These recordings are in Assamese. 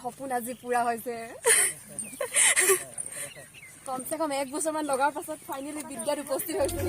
সপোন আজি পুৰা হৈছে কমসে কম 1 বছৰমান লগাৰ পাছত ফাইনালি বিদ্যাত উপস্থিত হৈছিল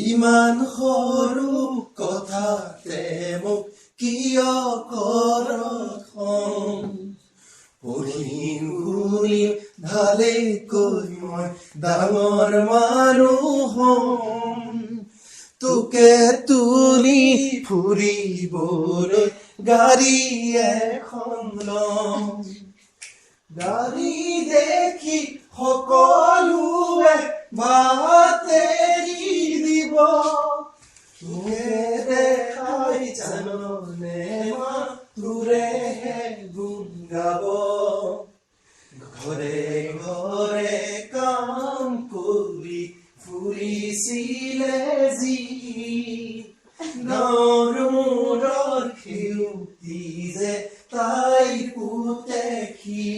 ইমান সৰু কথাতে মোক কিয় কৰ খং পঢ়িম শুনিম ভালেকৈ মই ডাঙৰ মানুহ হ'ম তোকে তুলি ফুৰিবলৈ গাড়ী এখন লম গাড়ী দেখি সকলোৱে বাট এৰি দিব তোৰে দেখাই জাননে মা তোৰেহে গুণ গাব ঘৰে ঘৰে কাম কৰি ফুৰিছিলে যি নৰুৰৰ খেউতি যে তাই পুতেখি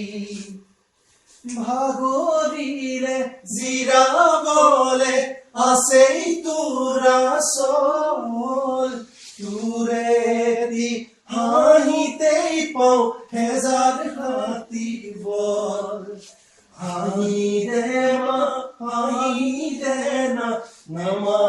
ভাগৰিলে জিৰাবলে আছেই তোৰ আচল তোৰেদি হাঁহিতেই পাওঁ হেজাৰ হাতী বল হাঁহি দে মা হাঁহি দে না নমা